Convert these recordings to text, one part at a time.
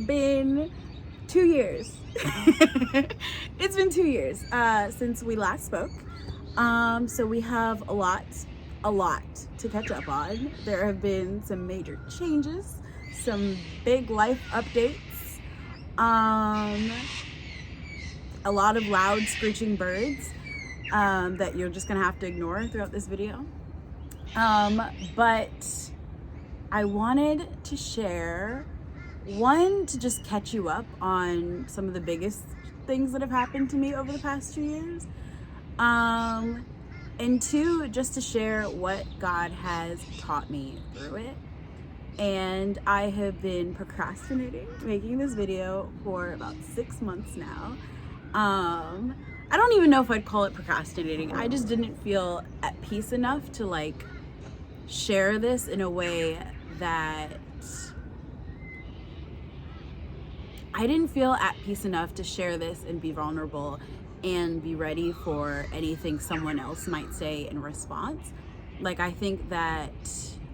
been 2 years. It's been 2 years since we last spoke. So we have a lot to catch up on. There have been some major changes, some big life updates, a lot of loud screeching birds that you're just gonna have to ignore throughout this video. But I wanted to share, one, to just catch you up on some of the biggest things that have happened to me over the past 2 years. And two, just to share what God has taught me through it. And I have been procrastinating making this video for about 6 months now. I don't even know if I'd call it procrastinating. I just didn't feel at peace enough to like share this in a way that I didn't feel at peace enough to share this and be vulnerable and be ready for anything someone else might say in response. Like, I think that,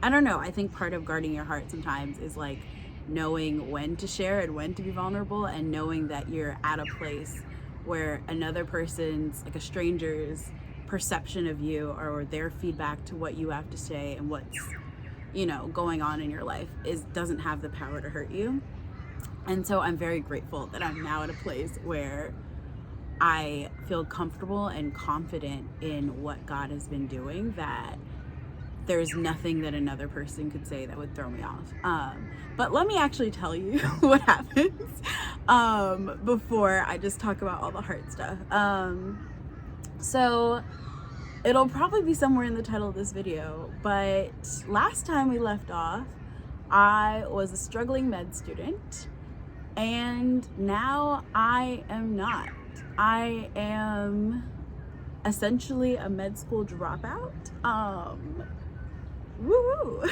I don't know, I think part of guarding your heart sometimes is like knowing when to share and when to be vulnerable, and knowing that you're at a place where another person's, like a stranger's perception of you or their feedback to what you have to say and what's, you know, going on in your life doesn't have the power to hurt you. And so I'm very grateful that I'm now at a place where I feel comfortable and confident in what God has been doing, that there's nothing that another person could say that would throw me off. But let me actually tell you what happens before I just talk about all the hard stuff. So it'll probably be somewhere in the title of this video, but last time we left off, I was a struggling med student, and now I am not. I am essentially a med school dropout. Woo!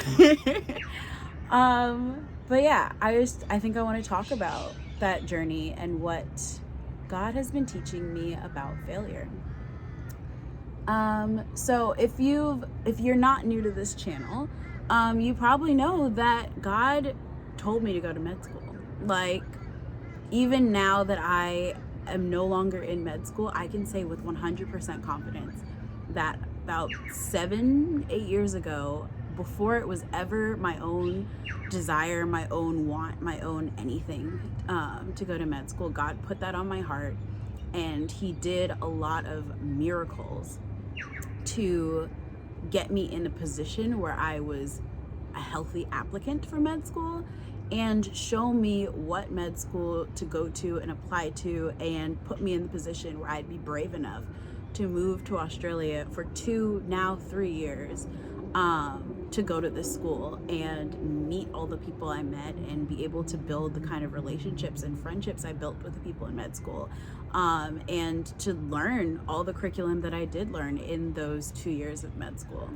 But yeah, I think I want to talk about that journey and what God has been teaching me about failure. So if you're not new to this channel, you probably know that God told me to go to med school. Like, even now that I am no longer in med school, I can say with 100% confidence that about 7-8 years ago, before it was ever my own desire, my own want, my own anything to go to med school, God put that on my heart, and He did a lot of miracles to get me in a position where I was a healthy applicant for med school, and show me what med school to go to and apply to, and put me in the position where I'd be brave enough to move to Australia for 2, now 3 years, to go to this school and meet all the people I met and be able to build the kind of relationships and friendships I built with the people in med school, and to learn all the curriculum that I did learn in those 2 years of med school.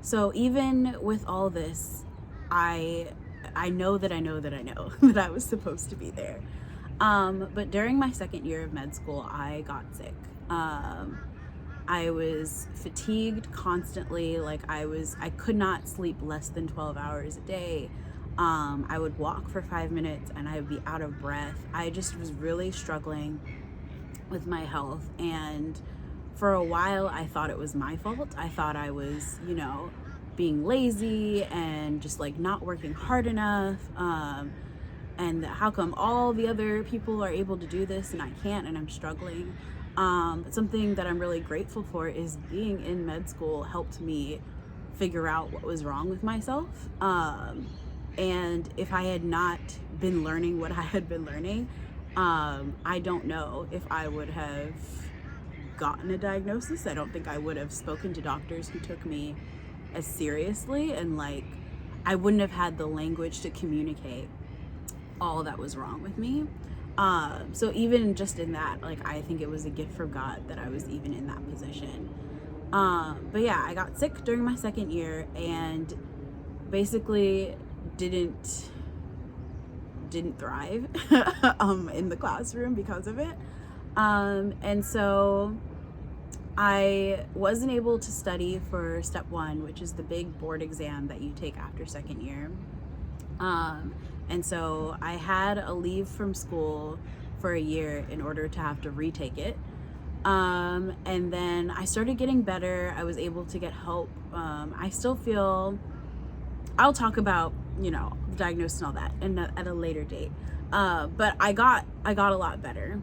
So even with all this, I know that I was supposed to be there. But during my second year of med school, I got sick. I was fatigued constantly. Like, I could not sleep less than 12 hours a day. I would walk for 5 minutes and I would be out of breath. I just was really struggling with my health. And for a while, I thought it was my fault. I thought I was, you know, being lazy and just like not working hard enough, and how come all the other people are able to do this and I can't, and I'm struggling. But something that I'm really grateful for is being in med school helped me figure out what was wrong with myself, and if I had not been learning what I had been learning, I don't know if I would have gotten a diagnosis. I don't think I would have spoken to doctors who took me as seriously, and like, I wouldn't have had the language to communicate all that was wrong with me. So even just in that, like, I think it was a gift from God that I was even in that position. But yeah, I got sick during my second year and basically didn't thrive in the classroom because of it. And so I wasn't able to study for step 1, which is the big board exam that you take after second year. And so I had a leave from school for a year in order to have to retake it. And then I started getting better. I was able to get help. I still feel, I'll talk about, the diagnosis and all that at a later date. But I got a lot better.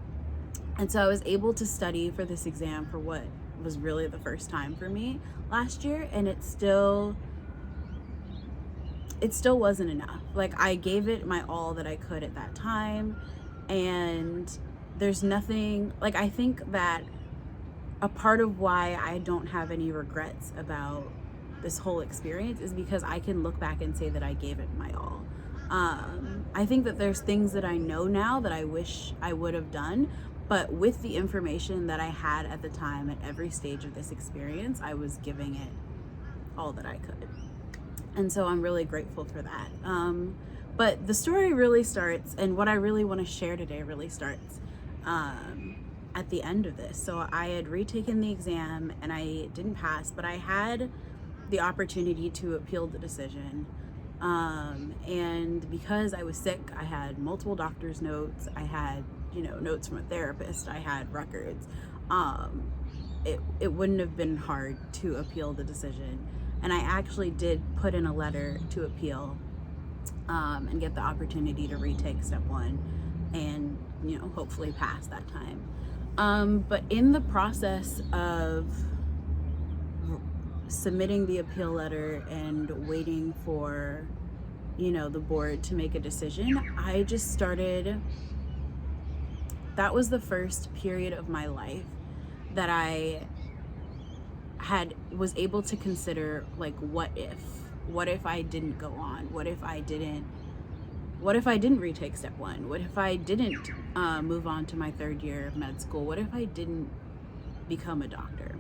And so I was able to study for this exam for what was really the first time for me last year. And it still wasn't enough. Like, I gave it my all that I could at that time. And there's nothing, like, I think that a part of why I don't have any regrets about this whole experience is because I can look back and say that I gave it my all. I think that there's things that I know now that I wish I would have done, but with the information that I had at the time at every stage of this experience, I was giving it all that I could. And so I'm really grateful for that. But the story really starts, and what I really want to share today really starts at the end of this. So I had retaken the exam and I didn't pass, but I had the opportunity to appeal the decision. And because I was sick, I had multiple doctor's notes. I had, notes from a therapist. I had records. It wouldn't have been hard to appeal the decision. And I actually did put in a letter to appeal and get the opportunity to retake step 1 and, hopefully pass that time. But in the process of submitting the appeal letter and waiting for, the board to make a decision, I just started, that was the first period of my life that I was able to consider, like, what if I didn't go on? What if I didn't retake step 1? What if I didn't move on to my 3rd year of med school? What if I didn't become a doctor?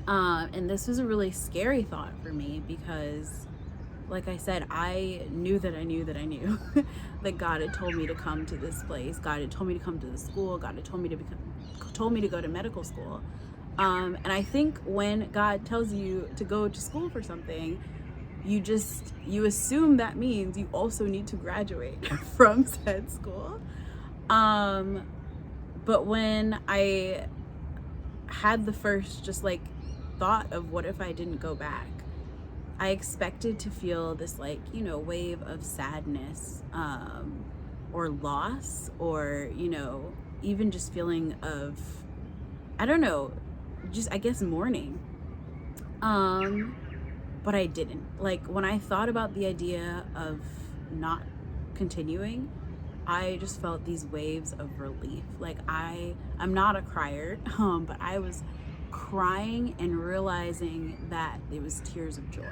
And this was a really scary thought for me because, like I said, I knew that I knew that God had told me to come to this place. God had told me to come to the school. God had told me to go to medical school. And I think when God tells you to go to school for something, you assume that means you also need to graduate from said school. But when I had the first just like thought of what if I didn't go back, I expected to feel this wave of sadness, or loss, or, even just feeling of, I don't know, just, I guess, mourning. But I didn't. Like, when I thought about the idea of not continuing, I just felt these waves of relief. Like, I'm not a crier, but I was crying and realizing that it was tears of joy.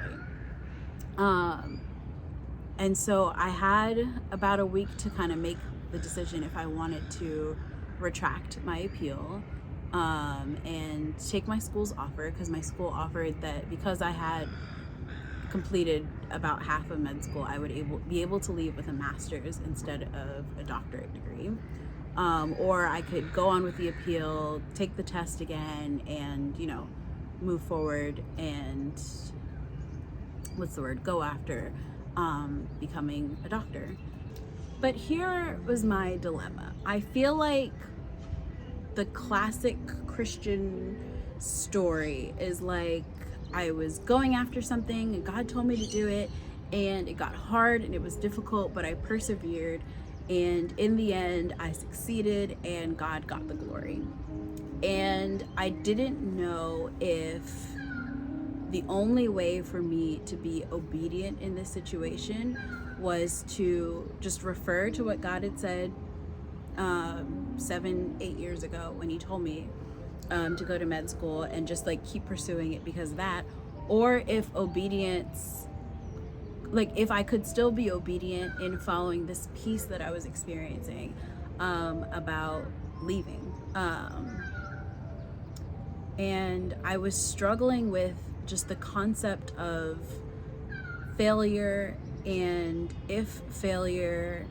And so I had about a week to kind of make the decision if I wanted to retract my appeal, and take my school's offer, because my school offered that because I had completed about half of med school, I would be able to leave with a master's instead of a doctorate degree. Or I could go on with the appeal, take the test again, and, move forward and, go after becoming a doctor. But here was my dilemma. I feel like the classic Christian story is like, I was going after something and God told me to do it, and it got hard and it was difficult, but I persevered, and in the end I succeeded and God got the glory. And I didn't know if the only way for me to be obedient in this situation was to just refer to what God had said 7-8 years ago when he told me to go to med school, and just keep pursuing it because of that, or if obedience, if I could still be obedient in following this peace that I was experiencing about leaving. And I was struggling with just the concept of failure, and if failure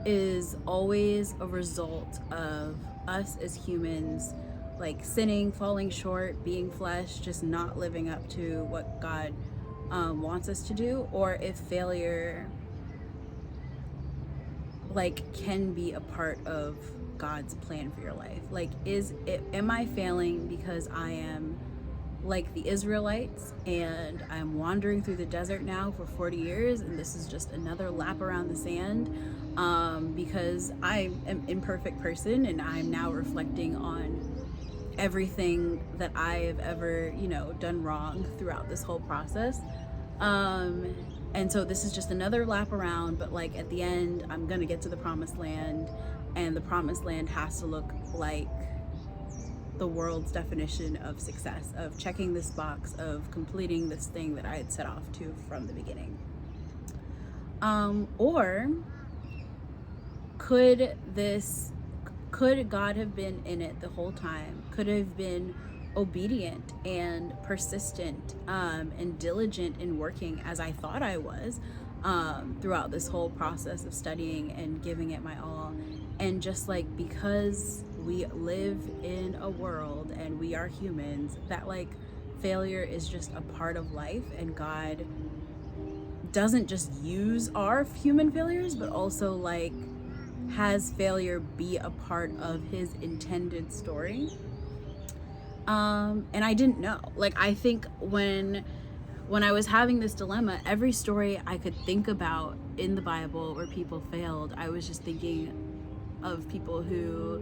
is always a result of us as humans sinning, falling short, being flesh, just not living up to what God wants us to do, or if failure like can be a part of God's plan for your life. Like, am I failing because I am like the Israelites and I'm wandering through the desert now for 40 years and this is just another lap around the sand, because I am an imperfect person and I'm now reflecting on everything that I have ever, done wrong throughout this whole process. And so this is just another lap around, but like at the end, I'm gonna get to the promised land, and the promised land has to look like the world's definition of success, of checking this box, of completing this thing that I had set off to from the beginning. Or could God have been in it the whole time? Could have been obedient and persistent, and diligent in working as I thought I was, throughout this whole process of studying and giving it my all. And just like, because we live in a world and we are humans, that like failure is just a part of life, and God doesn't just use our human failures, but also like has failure be a part of his intended story. And I didn't know. Like, I think when I was having this dilemma, every story I could think about in the Bible where people failed, I was just thinking of people who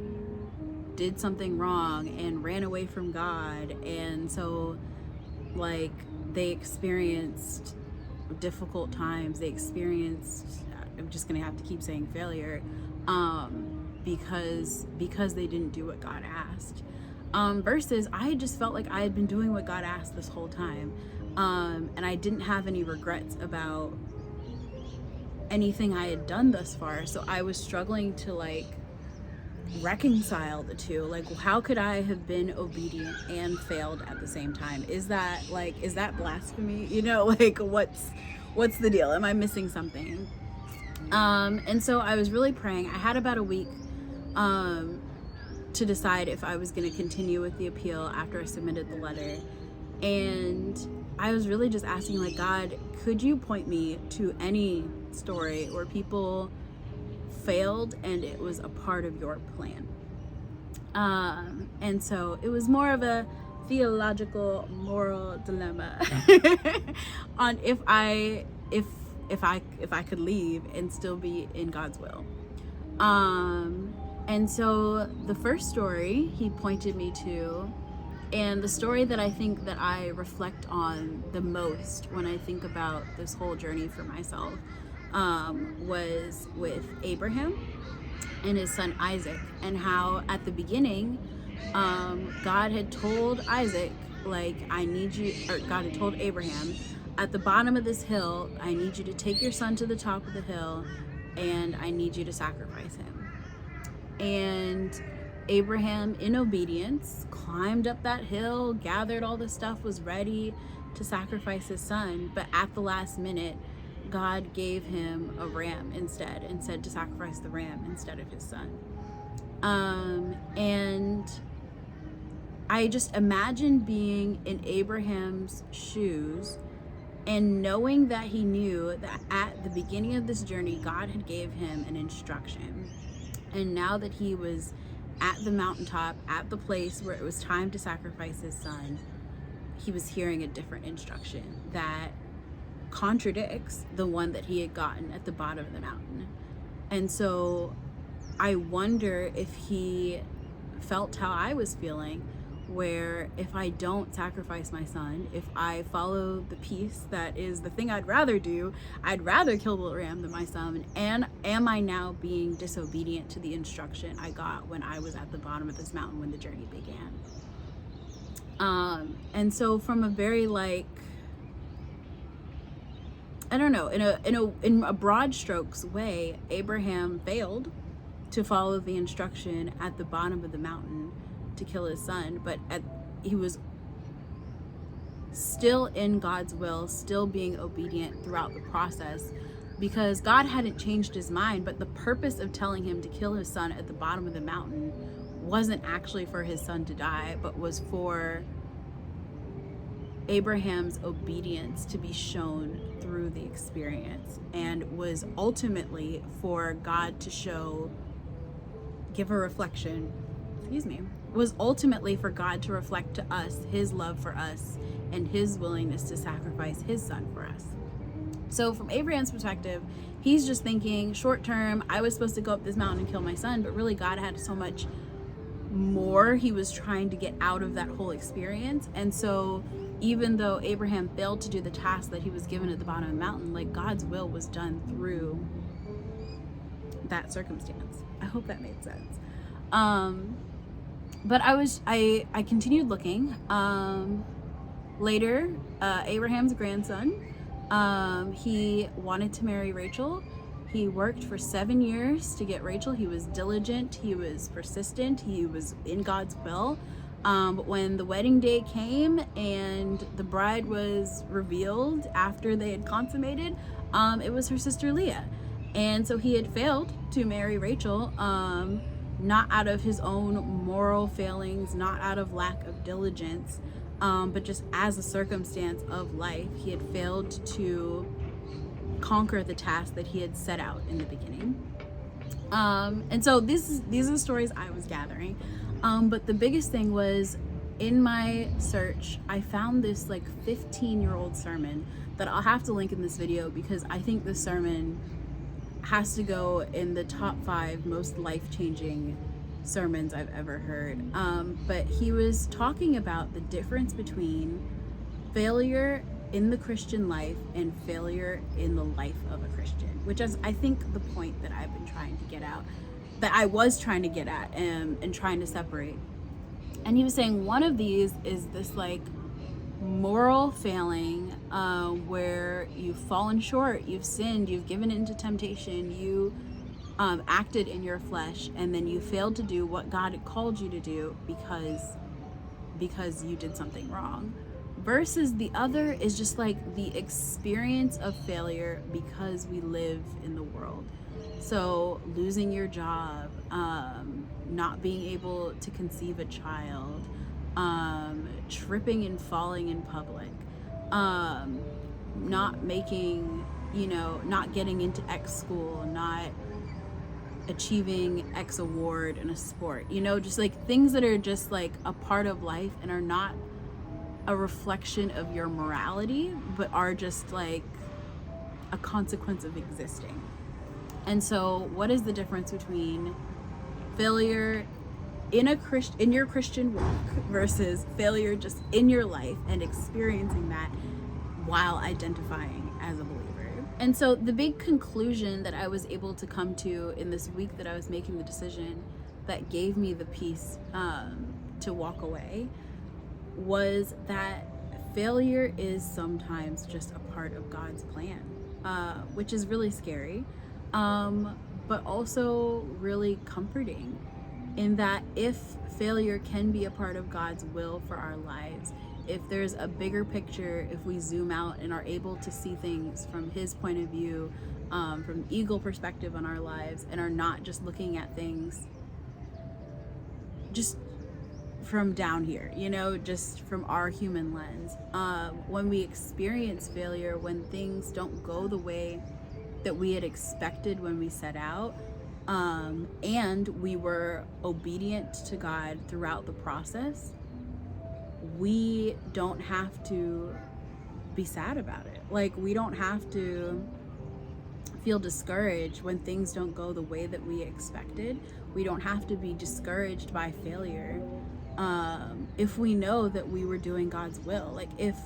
did something wrong and ran away from God, and so like they experienced difficult times, they experienced, I'm just gonna have to keep saying failure, because they didn't do what God asked, versus I just felt like I had been doing what God asked this whole time, and I didn't have any regrets about anything I had done thus far. So I was struggling to like reconcile the two. Like, how could I have been obedient and failed at the same time? Is that blasphemy? Like, what's the deal? Am I missing something? And so I was really praying. I had about a week to decide if I was going to continue with the appeal after I submitted the letter. And I was really just asking, like, God, could you point me to any story where people failed and it was a part of your plan? And so it was more of a theological, moral dilemma on if I could leave and still be in God's will. And so the first story he pointed me to, and the story that I think that I reflect on the most when I think about this whole journey for myself, was with Abraham and his son Isaac, and how at the beginning, God had told Isaac, like, God had told Abraham, at the bottom of this hill, I need you to take your son to the top of the hill, and I need you to sacrifice him. And Abraham, in obedience, climbed up that hill, gathered all the stuff, was ready to sacrifice his son. But at the last minute, God gave him a ram instead, and said to sacrifice the ram instead of his son. And I just imagine being in Abraham's shoes and knowing that he knew that at the beginning of this journey, God had gave him an instruction. And now that he was at the mountaintop, at the place where it was time to sacrifice his son, he was hearing a different instruction that contradicts the one that he had gotten at the bottom of the mountain. And so I wonder if he felt how I was feeling, where if I don't sacrifice my son, if I follow the peace that is the thing I'd rather do, I'd rather kill the ram than my son. And am I now being disobedient to the instruction I got when I was at the bottom of this mountain when the journey began? And so from a very, like, I don't know, in a broad strokes way, Abraham failed to follow the instruction at the bottom of the mountain to kill his son, but he was still in God's will, still being obedient throughout the process, because God hadn't changed his mind. But the purpose of telling him to kill his son at the bottom of the mountain wasn't actually for his son to die, but was for Abraham's obedience to be shown through the experience, and was ultimately for God to give a reflection, was ultimately for God to reflect to us his love for us and his willingness to sacrifice his son for us. So from Abraham's perspective, he's just thinking short term, I was supposed to go up this mountain and kill my son, but really God had so much more he was trying to get out of that whole experience. And so even though Abraham failed to do the task that he was given at the bottom of the mountain, like, God's will was done through that circumstance. I hope that made sense. But I continued looking. Later, Abraham's grandson, he wanted to marry Rachel. He worked for 7 years to get Rachel. He was diligent, he was persistent, he was in God's will. But when the wedding day came and the bride was revealed after they had consummated, it was her sister Leah. And so he had failed to marry Rachel, not out of his own moral failings, not out of lack of diligence, but just as a circumstance of life. He had failed to conquer the task that he had set out in the beginning. And so these are the stories I was gathering. But the biggest thing was, in my search, I found this like 15-year-old sermon that I'll have to link in this video, because I think this sermon has to go in the top 5 most life-changing sermons I've ever heard. But he was talking about the difference between failure in the Christian life and failure in the life of a Christian, which is, I think, the point that I've been trying to get out, that I was trying to get at, and trying to separate. And he was saying one of these is this like moral failing, where you've fallen short, you've sinned, you've given into temptation, you acted in your flesh, and then you failed to do what God had called you to do because you did something wrong. Versus the other is just like the experience of failure because we live in the world. So losing your job, not being able to conceive a child, tripping and falling in public, not making, not getting into X school, not achieving X award in a sport, just like things that are just like a part of life and are not a reflection of your morality, but are just like a consequence of existing. And so what is the difference between failure in your Christian walk versus failure just in your life and experiencing that while identifying as a believer? And so the big conclusion that I was able to come to in this week that I was making the decision that gave me the peace to walk away was that failure is sometimes just a part of God's plan, which is really scary, but also really comforting, in that if failure can be a part of God's will for our lives, if there's a bigger picture, if we zoom out and are able to see things from his point of view, from the eagle perspective on our lives, and are not just looking at things just from down here, just from our human lens. When we experience failure, when things don't go the way that we had expected when we set out, and we were obedient to God throughout the process, we don't have to be sad about it. Like, we don't have to feel discouraged when things don't go the way that we expected. We don't have to be discouraged by failure, if we know that we were doing God's will. Like, if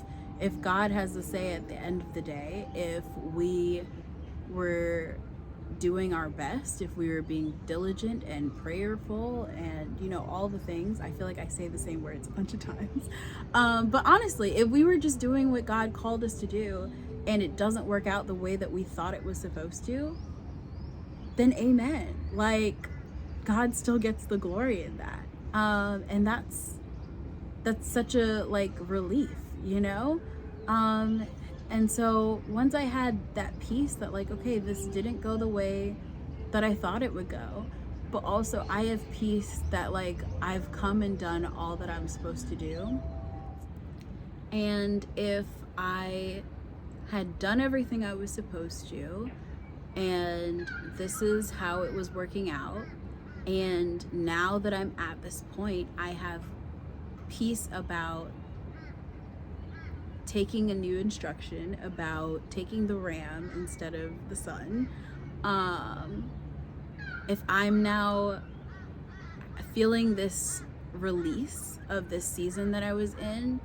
God has the say at the end of the day, if we were doing our best, if we were being diligent and prayerful and all the things. I feel like I say the same words a bunch of times, but honestly, if we were just doing what God called us to do and it doesn't work out the way that we thought it was supposed to, then amen. Like, God still gets the glory in that, and that's such a relief, and so once I had that peace that okay, this didn't go the way that I thought it would go, but also I have peace that I've come and done all that I'm supposed to do, And if I had done everything I was supposed to, and this is how it was working out, and now that I'm at this point, I have peace about taking a new instruction, about taking the ram instead of the sun. If I'm now feeling this release of this season that I was in,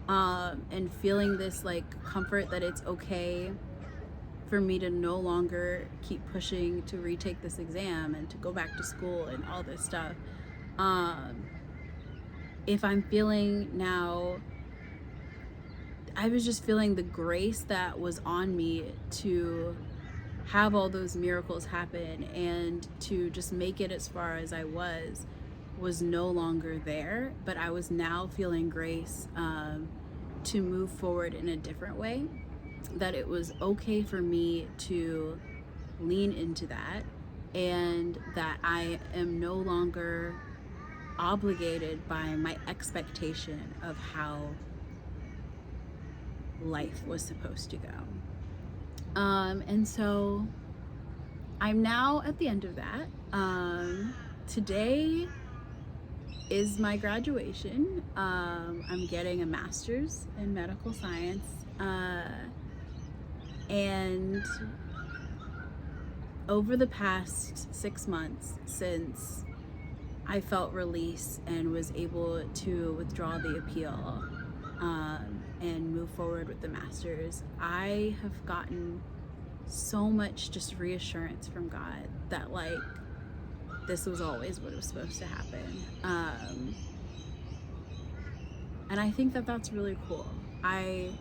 and feeling this like comfort that it's okay for me to no longer keep pushing to retake this exam and to go back to school and all this stuff. If I'm feeling now, I was just feeling the grace that was on me to have all those miracles happen and to just make it as far as I was no longer there, but I was now feeling grace to move forward in a different way, that it was okay for me to lean into that, and that I am no longer obligated by my expectation of how life was supposed to go. And so I'm now at the end of that. Today is my graduation. I'm getting a master's in medical science. And over the past 6 months since I felt release and was able to withdraw the appeal and move forward with the master's, I have gotten so much just reassurance from God that like this was always what was supposed to happen. And I think that that's really cool. I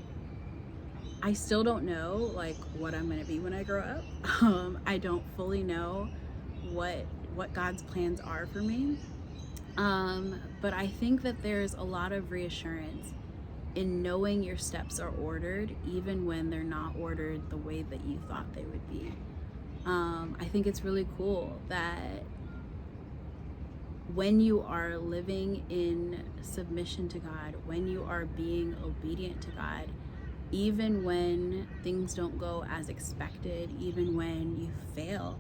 still don't know like what I'm gonna be when I grow up. I don't fully know what God's plans are for me. But I think that there's a lot of reassurance in knowing your steps are ordered, even when they're not ordered the way that you thought they would be. I think it's really cool that when you are living in submission to God, when you are being obedient to God, even when things don't go as expected, even when you fail,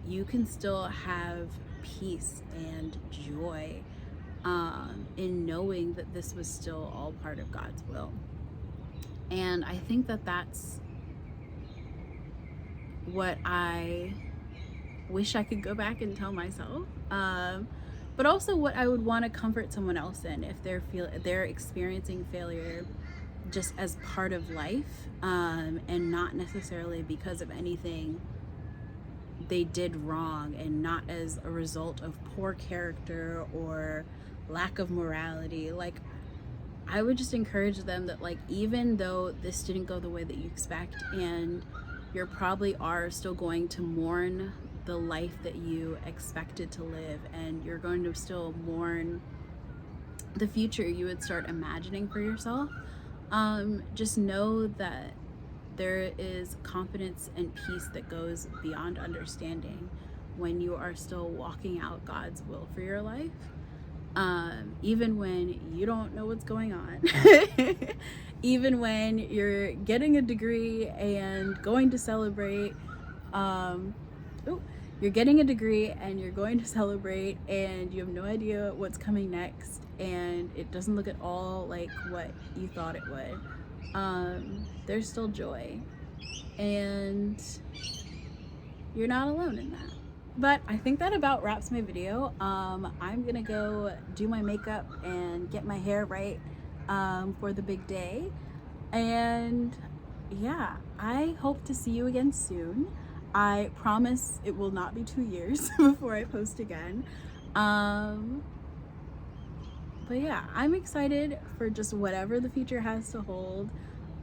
you can still have peace and joy in knowing that this was still all part of God's will. And I think that that's what I wish I could go back and tell myself, but also what I would want to comfort someone else in if they're experiencing failure just as part of life, and not necessarily because of anything they did wrong, and not as a result of poor character or lack of morality. Like, I would just encourage them that like even though this didn't go the way that you expect, and you probably are still going to mourn the life that you expected to live, and you're going to still mourn the future you would start imagining for yourself, just know that there is confidence and peace that goes beyond understanding when you are still walking out God's will for your life, even when you don't know what's going on. Even when you're getting a degree and going to celebrate, you're getting a degree and you're going to celebrate, and you have no idea what's coming next, and it doesn't look at all like what you thought it would. There's still joy, and you're not alone in that. But I think that about wraps my video. I'm gonna go do my makeup and get my hair right for the big day. And yeah, I hope to see you again soon. I promise it will not be 2 years before I post again. But yeah, I'm excited for just whatever the future has to hold.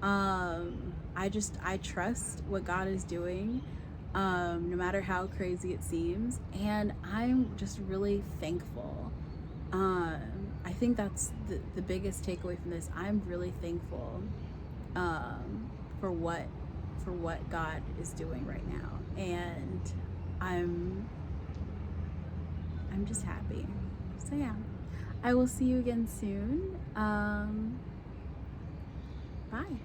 I trust what God is doing, no matter how crazy it seems, and I'm just really thankful. I think that's the biggest takeaway from this. I'm really thankful for what God is doing right now, and I'm just happy. So yeah, I will see you again soon. Bye.